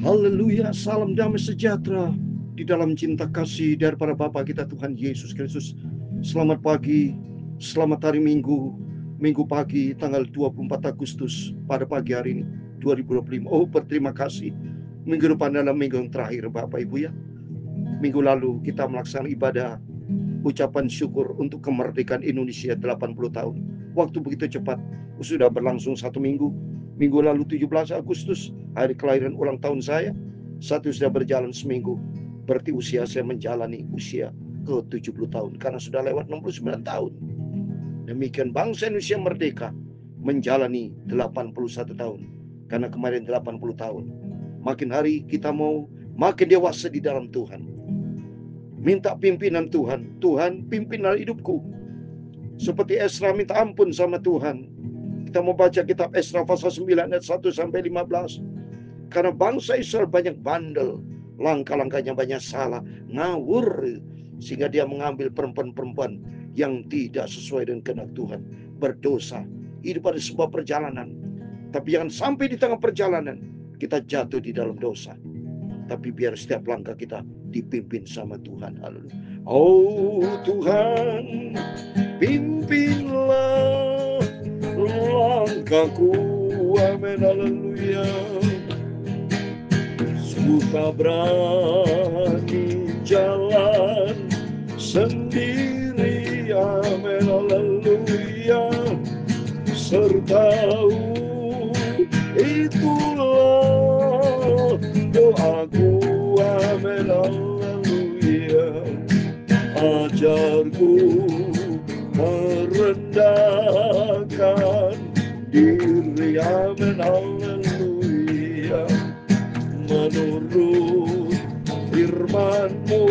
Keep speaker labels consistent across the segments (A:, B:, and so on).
A: Haleluya, salam damai sejahtera di dalam cinta kasih daripada Bapa kita Tuhan Yesus Kristus. Selamat pagi, selamat hari Minggu, Minggu pagi tanggal 24 Agustus pada pagi hari ini 2025. Oh, berterima kasih. Minggu depan adalah minggu yang terakhir Bapak Ibu ya. Minggu lalu kita melaksanakan ibadah ucapan syukur untuk kemerdekaan Indonesia 80 tahun. Waktu begitu cepat, sudah berlangsung 1 minggu. Minggu lalu 17 Agustus, hari kelahiran ulang tahun saya. Satu sudah berjalan seminggu. Berarti usia saya menjalani usia ke 70 tahun. Karena sudah lewat 69 tahun. Demikian bangsa Indonesia merdeka menjalani 81 tahun. Karena kemarin 80 tahun. Makin hari kita mau makin dewasa di dalam Tuhan. Minta pimpinan Tuhan. Tuhan, pimpinlah hidupku. Seperti Esra minta ampun sama Tuhan. Kita mau baca kitab Esra pasal 9 ayat 1 sampai 15. Karena bangsa Israel banyak bandel, langkah-langkahnya banyak salah, ngawur, sehingga dia mengambil perempuan-perempuan yang tidak sesuai dengan kehendak Tuhan, berdosa. Hidup pada sebuah perjalanan. Tapi jangan sampai di tengah perjalanan kita jatuh di dalam dosa. Tapi biar setiap langkah kita dipimpin sama Tuhan. Haleluya. Oh Tuhan, pimpinlah langkahku, amin, haleluya. Suka berani jalan sendiri, amin, haleluya. Sertahu itulah doaku, amin, haleluya. Ajarku merendahkan diri, amin, haleluya. Menurut firman-Mu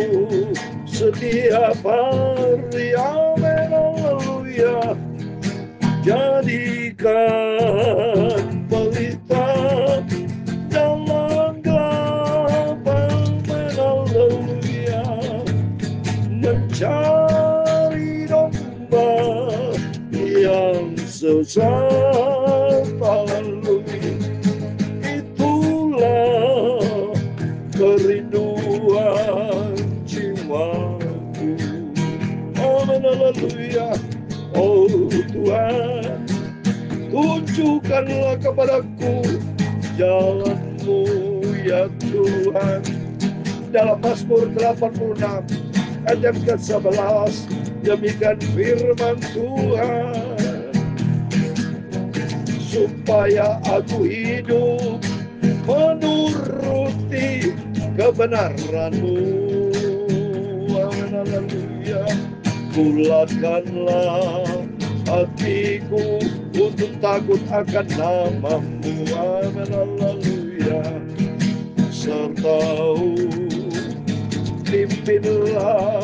A: setiap hari, amin, haleluya. Jadikan pelita dalam gelap, amin, haleluya. Mencari domba yang sesat, haleluya. Itulah kerinduan jiwaku, amin, haleluya. Oh Tuhan, tunjukkanlah kepadaku jalan-Mu ya Tuhan. Dalam Mazmur 86 ayat ke-11, demikian firman Tuhan, supaya aku hidup menuruti kebenaran-Mu, amin, haleluya. Bulatkanlah hatiku untuk takut akan nama-Mu, amin, haleluya. Sertahu pimpinlah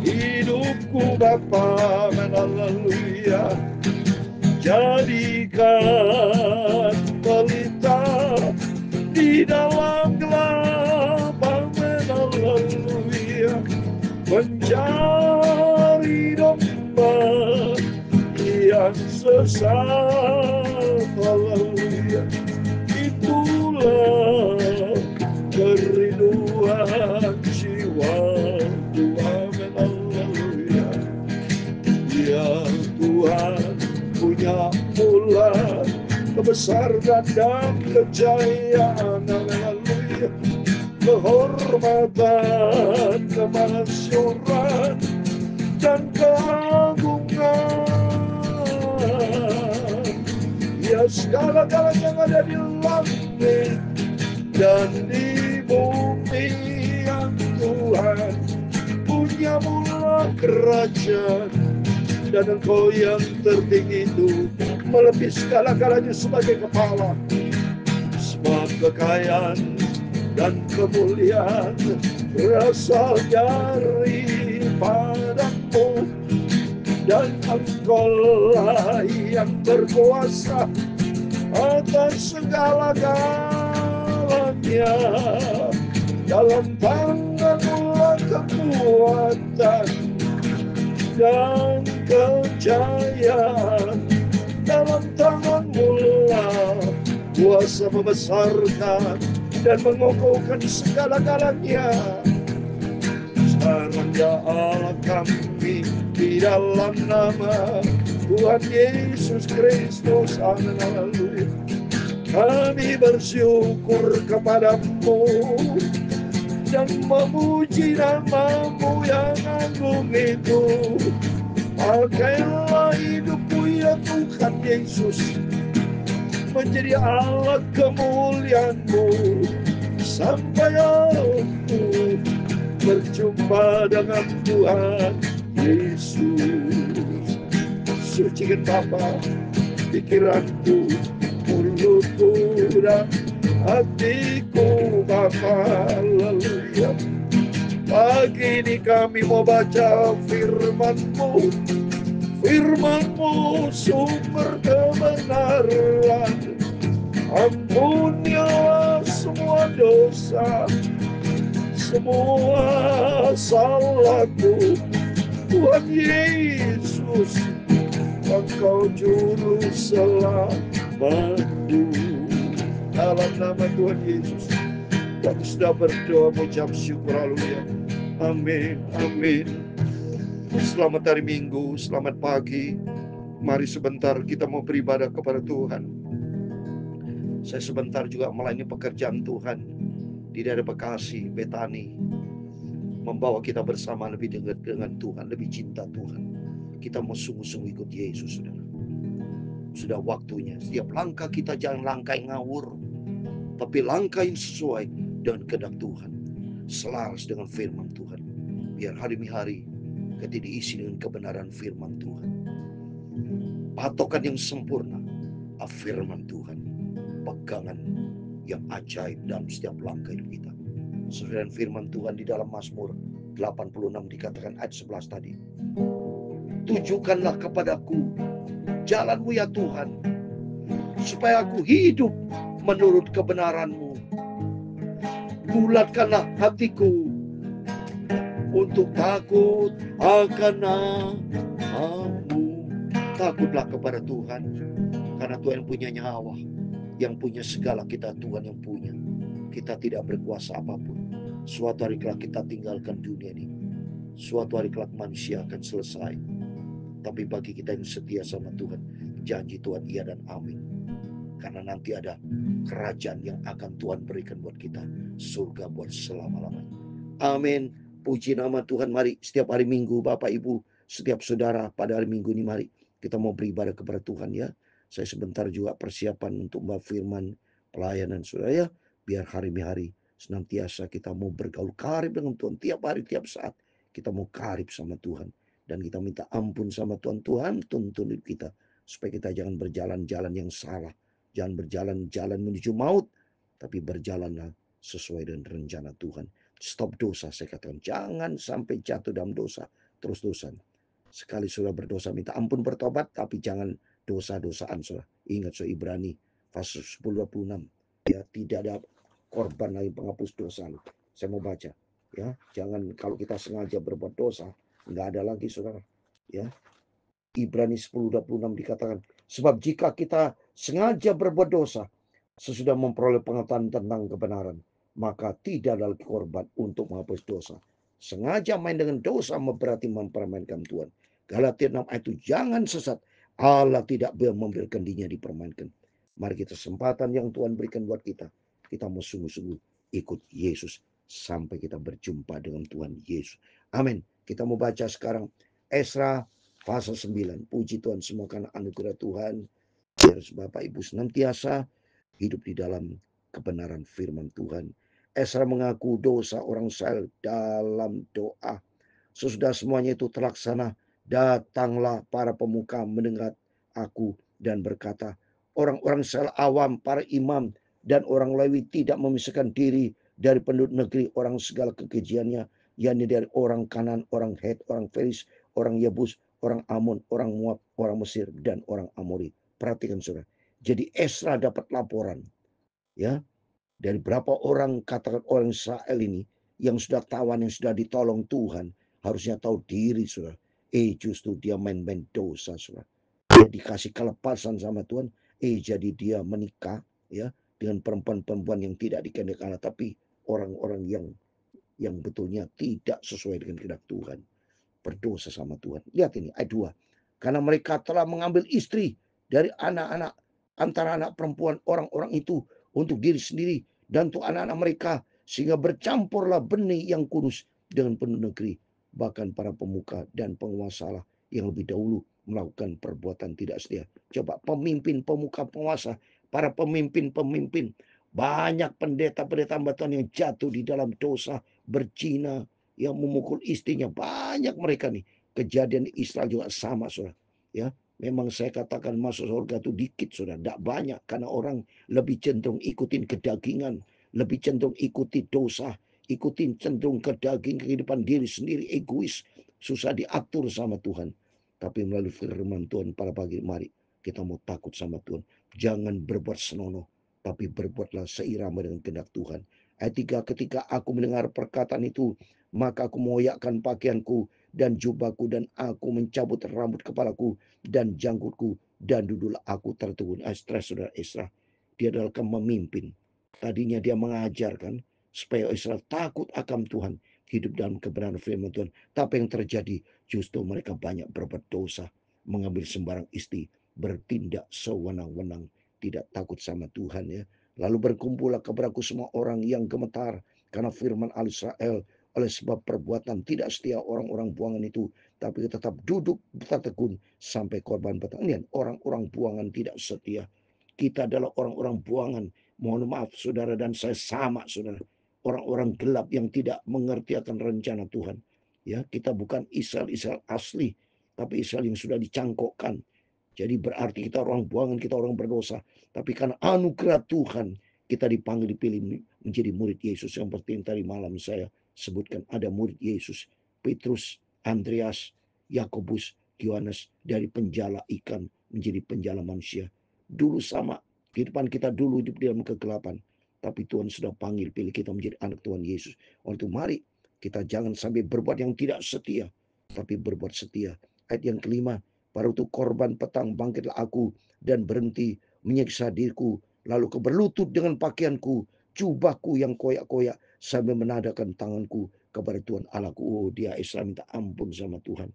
A: hidupku Bapa, amin, haleluya. Jadikan pelita di dalam gelap, amin, haleluya. Mencari domba yang sesat, haleluya. Itulah kerinduan jiwaku, amin, haleluya. Ya Tuhan, punya mula kebesaran dan kejayaan, amin, haleluya. Kehormatan, kemasyuran, dan keagungan, ya segala-galanya yang ada di langit dan di bumi, yang Tuhan punya mula kerajaan, dan Engkau yang tertinggi itu melebihi segala-galanya sebagai kepala. Sebab kekayaan dan kemuliaan berasal daripada-Mu, dan Engkau-lah yang berkuasa atas segala-galanya. Dalam tangan-Mu kekuatan dan kejayaan, dalam tangan-Mu kuasa membesarkan dan mengokohkan segala-galanya. Sekarang ya Allah kami di dalam nama Tuhan Yesus Kristus, haleluya. Kami bersyukur kepadamu dan memuji namamu yang agung itu. Pakailah hidupku ya Tuhan Yesus menjadi alat kemuliaan-Mu sampai aku berjumpa dengan Tuhan Yesus. Sucikan Bapa pikiranku, mulutku dan hatiku Bapa, haleluya. Pagi ini kami mau baca firman-Mu, firman-Mu sumber kebenaran. Ampunilah semua dosa, semua salahku, Tuhan Yesus, Engkau juru selamatku. Dalam nama Tuhan Yesus kami sudah berdoa mengucap syukur, haleluya. Amin, amin. Selamat hari Minggu, selamat pagi. Mari sebentar kita mau beribadah kepada Tuhan. Saya sebentar juga melayani pekerjaan Tuhan di daerah Bekasi, Betani, membawa kita bersama lebih dekat dengan Tuhan, lebih cinta Tuhan. Kita mau sungguh-sungguh ikut Yesus, saudara. Sudah waktunya. Setiap langkah kita jangan langkah yang ngawur, tapi langkah yang sesuai dengan kehendak Tuhan, selaras dengan firman Tuhan. Biar hari-hari kita diisi dengan kebenaran firman Tuhan. Patokan yang sempurna, firman Tuhan. Pegangan yang ajaib dalam setiap langkah hidup kita. Sesuai dengan firman Tuhan di dalam Mazmur 86 dikatakan ayat 11 tadi. Tunjukkanlah kepadaku jalan-Mu ya Tuhan, supaya aku hidup menurut kebenaran-Mu. Bulatkanlah hatiku untuk takut akan nama-Mu. Takutlah kepada Tuhan, karena Tuhan yang punya nyawa, yang punya segala, kita Tuhan yang punya. Kita tidak berkuasa apapun. Suatu hari kelak kita tinggalkan dunia ini. Suatu hari kelak manusia akan selesai. Tapi bagi kita yang setia sama Tuhan, janji Tuhan iya dan amin. Karena nanti ada kerajaan yang akan Tuhan berikan buat kita. Surga buat selama-lamanya. Amin. Puji nama Tuhan. Mari setiap hari Minggu Bapak Ibu, setiap saudara pada hari Minggu ini mari kita mau beribadah kepada Tuhan ya. Saya sebentar juga persiapan untuk membawa firman pelayanan saudara ya. Biar hari-hari senantiasa kita mau bergaul karib dengan Tuhan. Tiap hari, tiap saat kita mau karib sama Tuhan. Dan kita minta ampun sama Tuhan. Tuhan tuntun hidup kita. Supaya kita jangan berjalan-jalan yang salah. Jangan berjalan-jalan menuju maut. Tapi berjalanlah sesuai dengan rencana Tuhan. Stop dosa, saya katakan. Jangan sampai jatuh dalam dosa. Terus dosa. Sekali sudah berdosa, minta ampun, bertobat. Tapi jangan dosa-dosaan. Saudara. Ingat so Ibrani pasal 10:26. Ya, tidak ada korban lagi penghapus dosa. Saya mau baca. Ya, jangan kalau kita sengaja berbuat dosa. Nggak ada lagi saudara. Ya, Ibrani 10:26 dikatakan. Sebab jika kita sengaja berbuat dosa, sesudah memperoleh pengetahuan tentang kebenaran, maka tidak ada lagi korban untuk menghapus dosa. Sengaja main dengan dosa berarti mempermainkan Tuhan. Galatia 6 ayat 7. Jangan sesat. Allah tidak membiarkan dirinya dipermainkan. Mari kita kesempatan yang Tuhan berikan buat kita. Kita mau sungguh-sungguh ikut Yesus sampai kita berjumpa dengan Tuhan Yesus. Amin. Kita mau baca sekarang Esra pasal 9. Puji Tuhan semua karena anugerah Tuhan. Biar Bapak Ibu senantiasa hidup di dalam kebenaran firman Tuhan. Esra mengaku dosa orang Israel dalam doa. Sesudah semuanya itu terlaksana, datanglah para pemuka mendengar aku dan berkata, orang-orang Israel awam, para imam dan orang Lewi tidak memisahkan diri dari penduduk negeri orang segala kekejiannya, yakni dari orang Kanan, orang Het, orang Feris, orang Yebus, orang Amon, orang Moab, orang Mesir, dan orang Amori. Perhatikan saudara. Jadi Esra dapat laporan ya dari berapa orang, katakan orang Israel ini yang sudah tawan, yang sudah ditolong Tuhan, harusnya tahu diri saudara. Justru dia main-main dosa saudara. Dia dikasih kelepasan sama Tuhan. Jadi dia menikah ya dengan perempuan-perempuan yang tidak dikehendaki Allah, tapi orang-orang yang betulnya tidak sesuai dengan kehendak Tuhan, berdosa sama Tuhan. Lihat ini ayat 2. Karena mereka telah mengambil istri dari anak-anak antara anak perempuan orang-orang itu untuk diri sendiri dan untuk anak-anak mereka, sehingga bercampurlah benih yang kudus dengan penduduk negeri. Bahkan para pemuka dan penguasa yang lebih dahulu melakukan perbuatan tidak setia. Coba pemimpin, pemuka, penguasa, para pemimpin-pemimpin, banyak pendeta-pendeta hamba Tuhan yang jatuh di dalam dosa, berzina, yang memukul istrinya, banyak mereka nih. Kejadian Israel juga sama, saudara. Ya, memang saya katakan masuk surga itu dikit, saudara, tidak banyak, karena orang lebih cenderung ikutin kedagingan, lebih cenderung ikuti dosa, ikutin cenderung ke daging, kehidupan diri sendiri, egois, susah diatur sama Tuhan. Tapi melalui firman Tuhan pada pagi, mari kita mau takut sama Tuhan. Jangan berbuat senonoh, tapi berbuatlah seirama dengan kehendak Tuhan. Ayat 3, ketika aku mendengar perkataan itu, maka aku mengoyakkan pakaianku dan jubahku, dan aku mencabut rambut kepalaku dan janggutku, dan duduklah aku tertegun. Stres, saudara Israel. Dia adalah memimpin. Tadinya dia mengajarkan supaya Israel takut akan Tuhan, hidup dalam kebenaran firman Tuhan. Tapi yang terjadi justru mereka banyak berbuat dosa, mengambil sembarang istri, bertindak sewenang-wenang, tidak takut sama Tuhan, ya. Lalu berkumpullah kepadaku semua orang yang gemetar karena firman Al-Israel, oleh sebab perbuatan tidak setia orang-orang buangan itu, tapi tetap duduk bertekun sampai korban petang. Ini orang-orang buangan tidak setia. Kita adalah orang-orang buangan. Mohon maaf saudara dan saya sama, saudara. Orang-orang gelap yang tidak mengerti akan rencana Tuhan. Ya, kita bukan Israel asli, tapi Israel yang sudah dicangkokkan. Jadi berarti kita orang buangan, kita orang berdosa. Tapi karena anugerah Tuhan, kita dipanggil, dipilih menjadi murid Yesus. Yang penting tadi malam saya sebutkan, ada murid Yesus, Petrus, Andreas, Yakobus, Yohanes, dari penjala ikan menjadi penjala manusia. Dulu sama, kehidupan kita dulu hidup dalam kegelapan, tapi Tuhan sudah panggil, pilih kita menjadi anak Tuhan Yesus. Oleh itu mari kita jangan sampai berbuat yang tidak setia, tapi berbuat setia. Ayat yang kelima, pada waktu korban petang bangkitlah aku dan berhenti menyiksa diriku, lalu berlutut dengan pakaianku, jubahku yang koyak-koyak, sambil menadakan tanganku kepada Tuhan Allahku. Oh, dia Israel minta ampun sama Tuhan.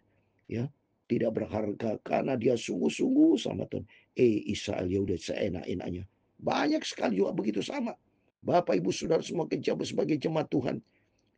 A: Ya, tidak berharga karena dia sungguh-sungguh sama Tuhan. Israel ya udah seenak-enaknya. Banyak sekali juga begitu sama. Bapak Ibu Saudara semua kejabat sebagai jemaat Tuhan,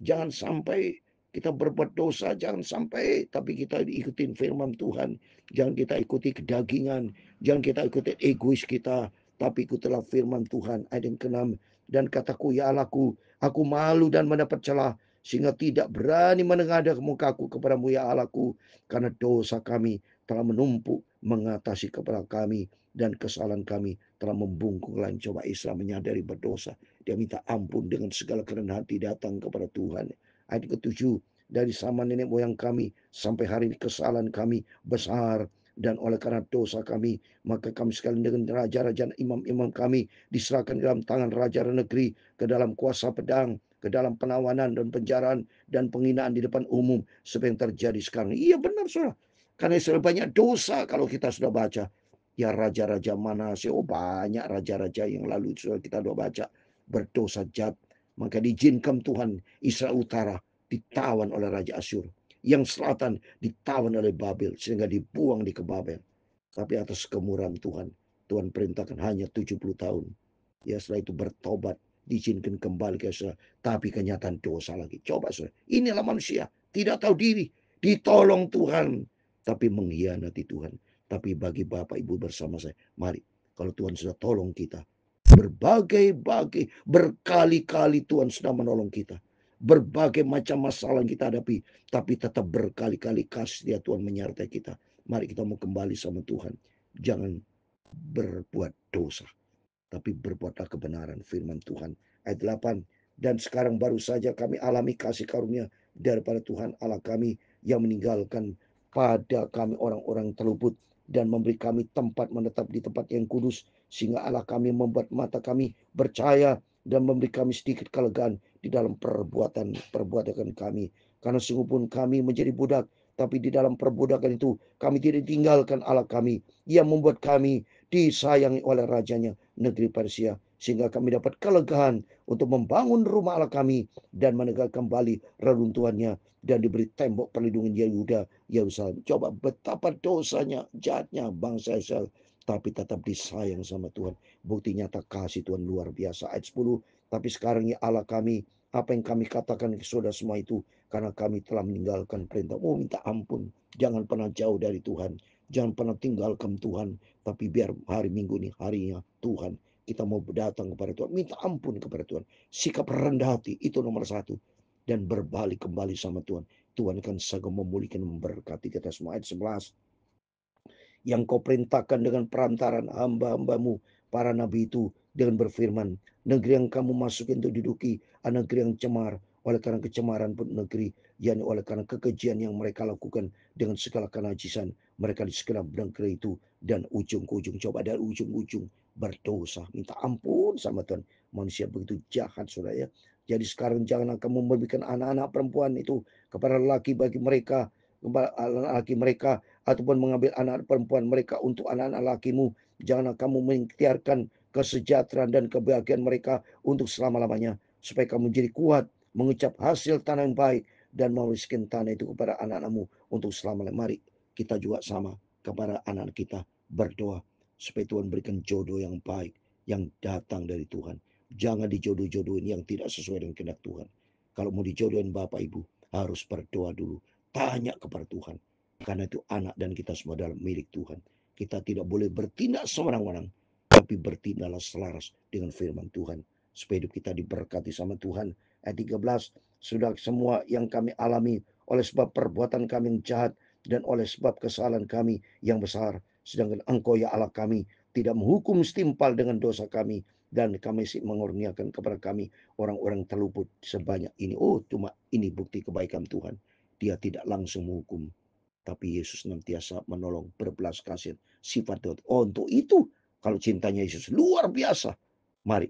A: jangan sampai kita berbuat dosa, jangan sampai, tapi kita ikutin firman Tuhan. Jangan kita ikuti kedagingan, jangan kita ikuti egois kita, tapi ikutilah firman Tuhan. Ayat yang ke-6, dan kataku, ya Allahku, aku malu dan mendapat celah, sehingga tidak berani menengadah mukaku kepadamu, ya Allahku, karena dosa kami telah menumpuk mengatasi kepala kami, dan kesalahan kami telah membungkuk lain. Coba Israel menyadari berdosa, dia minta ampun dengan segala kerendahan hati, datang kepada Tuhan. Ayat ke-7, dari zaman nenek moyang kami sampai hari ini kesalahan kami besar, dan oleh karena dosa kami, maka kami sekalian dengan raja-raja dan imam-imam kami diserahkan dalam tangan raja dan negeri, ke dalam kuasa pedang, ke dalam penawanan dan penjaraan dan penghinaan di depan umum, seperti yang terjadi sekarang. Iya benar, saudara. Karena Israel banyak dosa. Kalau kita sudah baca, ya raja-raja mana sih? Oh, banyak raja-raja yang lalu sudah kita sudah baca berdosa jahat. Maka diizinkan Tuhan Israel Utara ditawan oleh Raja Asyur. Yang selatan ditawan oleh Babel, sehingga dibuang di ke Babel. Tapi atas kemurahan Tuhan, Tuhan perintahkan hanya 70 tahun. Ya, setelah itu bertobat, diizinkan kembali ke Israel. Tapi kenyataan dosa lagi. Coba saudara, inilah manusia, tidak tahu diri, ditolong Tuhan, tapi mengkhianati Tuhan. Tapi bagi Bapak Ibu bersama saya, mari, kalau Tuhan sudah tolong kita, berkali-kali Tuhan sudah menolong kita. Berbagai macam masalah yang kita hadapi, tapi tetap berkali-kali kasih dia Tuhan menyertai kita. Mari kita mau kembali sama Tuhan. Jangan berbuat dosa, tapi berbuatlah kebenaran firman Tuhan. Ayat 8, dan sekarang baru saja kami alami kasih karunia daripada Tuhan Allah kami, yang meninggalkan pada kami orang-orang terluput, dan memberi kami tempat menetap di tempat yang kudus, sehingga Allah kami membuat mata kami bercahaya, dan memberi kami sedikit kelegaan di dalam perbuatan kami. Karena sungguh pun kami menjadi budak, tapi di dalam perbudakan itu kami tidak tinggalkan Allah kami, yang membuat kami disayangi oleh rajanya negeri Persia, sehingga kami dapat kelegaan untuk membangun rumah Allah kami dan menegakkan kembali reruntuhannya dan diberi tembok perlindungan Yehuda Yerusalem. Coba betapa dosanya, jahatnya bangsa Israel, tapi tetap disayang sama Tuhan. Bukti nyata kasih Tuhan luar biasa. Ayat 10, tapi sekarang ya Allah kami, apa yang kami katakan ke saudara semua itu, karena kami telah meninggalkan perintah. Oh, minta ampun. Jangan pernah jauh dari Tuhan. Jangan pernah tinggalkan Tuhan. Tapi biar hari Minggu ini harinya Tuhan. Kita mau datang kepada Tuhan. Minta ampun kepada Tuhan. Sikap rendah hati itu nomor satu. Dan berbalik kembali sama Tuhan. Tuhan akan segera memulihkan, memberkati kita semua. Ayat 11. Yang kau perintahkan dengan perantaran hamba-hambamu, para nabi itu, dengan berfirman, negeri yang kamu masukin untuk diduduki, negeri yang cemar, oleh karena kecemaran pun negeri, yakni oleh karena kekejian yang mereka lakukan dengan segala kenajisan mereka di segenap negeri itu, dan ujung ke ujung, coba dari ujung-ujung berdosa, minta ampun sama Tuhan. Manusia begitu jahat, saudara ya. Jadi sekarang jangan kamu memberikan anak-anak perempuan itu kepada laki bagi mereka, kepada laki mereka, ataupun mengambil anak perempuan mereka untuk anak-anak lakimu. Jangan kamu mengikhtiarkan kesejahteraan dan kebahagiaan mereka untuk selama-lamanya, supaya kamu menjadi kuat, mengucap hasil tanah yang baik, dan mewariskan tanah itu kepada anak-anakmu untuk selama-lamanya. Mari kita juga sama kepada anak kita berdoa, supaya Tuhan berikan jodoh yang baik, yang datang dari Tuhan. Jangan dijodoh-jodohin yang tidak sesuai dengan kehendak Tuhan. Kalau mau dijodohin Bapak Ibu, harus berdoa dulu. Tanya kepada Tuhan. Karena itu anak dan kita semua dalam milik Tuhan. Kita tidak boleh bertindak sembarang-barang, tapi bertindaklah selaras dengan firman Tuhan, supaya hidup kita diberkati sama Tuhan. Ayat 13, sudah semua yang kami alami oleh sebab perbuatan kami yang jahat dan oleh sebab kesalahan kami yang besar. Sedangkan Engkau ya Allah kami tidak menghukum setimpal dengan dosa kami, dan kami mengurniakan kepada kami orang-orang terluput sebanyak ini. Oh, cuma ini bukti kebaikan Tuhan. Dia tidak langsung menghukum, tapi Yesus senantiasa menolong, berbelas kasihan, sifat Tuhan. Oh, untuk itu, kalau cintanya Yesus luar biasa, mari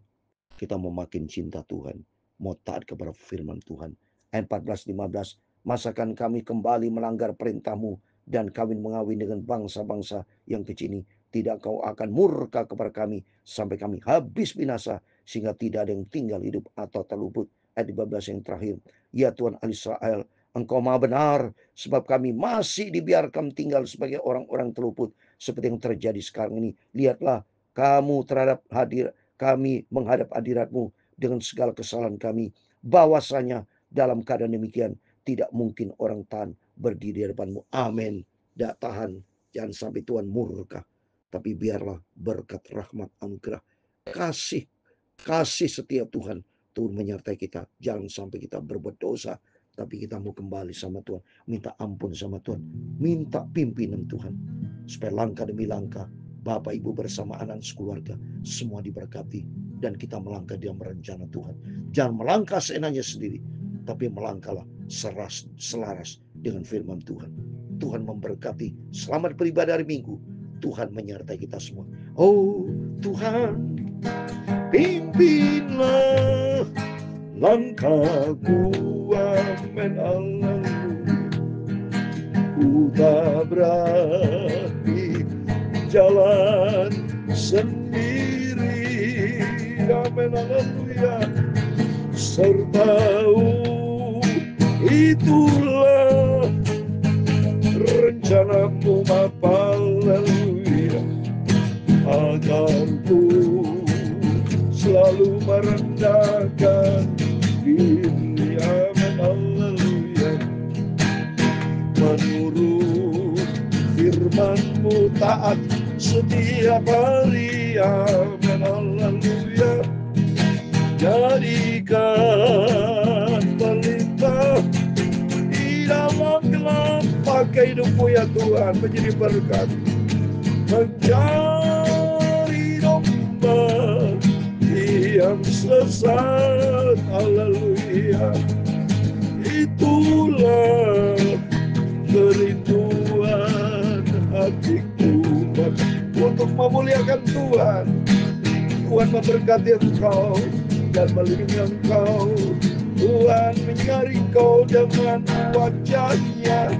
A: kita mau makin cinta Tuhan, mau taat kepada firman Tuhan. Ayat 14-15, masakan kami kembali melanggar perintahmu dan kawin mengawin dengan bangsa-bangsa yang kecil ini, tidak kau akan murka kepada kami sampai kami habis binasa, sehingga tidak ada yang tinggal hidup atau terluput. Ayat 15 yang terakhir, ya Tuhan Israel, Engkau maha benar, sebab kami masih dibiarkan tinggal sebagai orang-orang terluput seperti yang terjadi sekarang ini. Lihatlah, kamu terhadap kami menghadap hadirat-Mu dengan segala kesalahan kami. Bahwasanya dalam keadaan demikian tidak mungkin orang tahan berdiri di hadapan-Mu. Amin. Tidak tahan, jangan sampai Tuhan murka. Tapi biarlah berkat rahmat anugerah kasih setiap Tuhan menyertai kita. Jangan sampai kita berbuat dosa, tapi kita mau kembali sama Tuhan, minta ampun sama Tuhan, minta pimpinan Tuhan, supaya langkah demi langkah Bapak Ibu bersama anak sekeluarga semua diberkati, dan kita melangkah dalam rencana Tuhan. Jangan melangkah seenaknya sendiri, tapi melangkahlah selaras dengan firman Tuhan. Tuhan memberkati. Selamat beribadah hari Minggu. Tuhan menyertai kita semua. Oh Tuhan, pimpinlah langkahku, amin, haleluya. Ku tak berani jalan sendiri, amin, haleluya. Serta-u itulah rencanamu, haleluya. Agar ku selalu merendahkan diri, amin, haleluya. Menurut firman-Mu taat setiap hari, amin, haleluya. Jadikan pelita di dalam gelap, pakai hidupku ya Tuhan menjadi berkat. Mencari domba yang sesat, haleluya. Itulah kerinduan hatiku untuk memuliakan Tuhan. Tuhan memberkati engkau dan melindungi engkau. Tuhan menyari engkau dengan wajah-Nya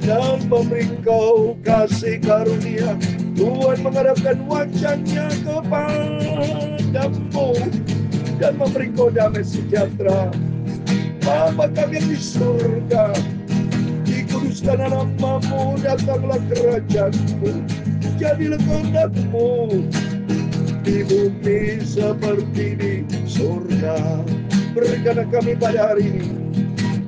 A: dan memberi engkau kasih karunia. Tuhan menghadapkan wajah-Nya kepada kingdom-Mu dan memberi Kau damai sejahtera. Bapa kami yang di surga, dikuduskan nama-Mu, datanglah kerajaan-Mu, jadilah kehendak-Mu di bumi seperti di surga. Berikanlah kami pada hari ini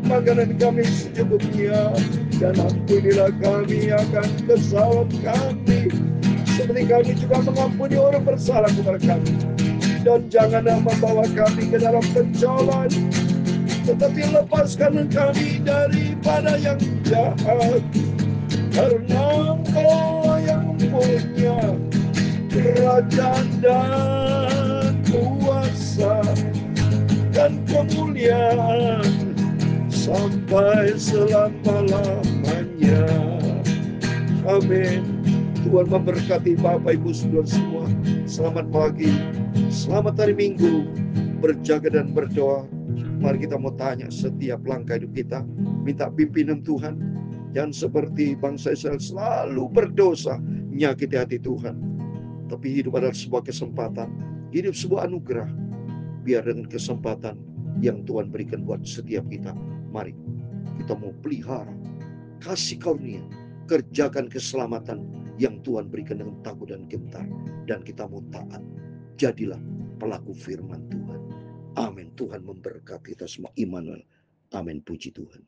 A: makanan kami secukupnya, dan ampunilah kami akan kesalahan kami, seperti kami juga mengampuni orang bersalah kepada kami. Dan janganlah membawa kami ke dalam pencobaan, tetapi lepaskan kami daripada yang jahat. Karena Engkau yang punya kerajaan dan kuasa dan kemuliaan sampai selama-lamanya. Amin. Tuhan memberkati Bapak Ibu Saudara semua. Selamat pagi, selamat hari Minggu, berjaga dan berdoa. Mari kita mau tanya setiap langkah hidup kita, minta pimpinan Tuhan. Jangan seperti bangsa Israel selalu berdosa, menyakiti hati Tuhan. Tapi hidup adalah sebuah kesempatan, hidup sebuah anugerah. Biar dengan kesempatan yang Tuhan berikan buat setiap kita, mari kita mau pelihara kasih karunia, kerjakan keselamatan yang Tuhan berikan dengan takut dan gentar, dan kita mau taat. Jadilah pelaku firman Tuhan. Amin. Tuhan memberkati kita semua. Immanuel. Amin. Puji Tuhan.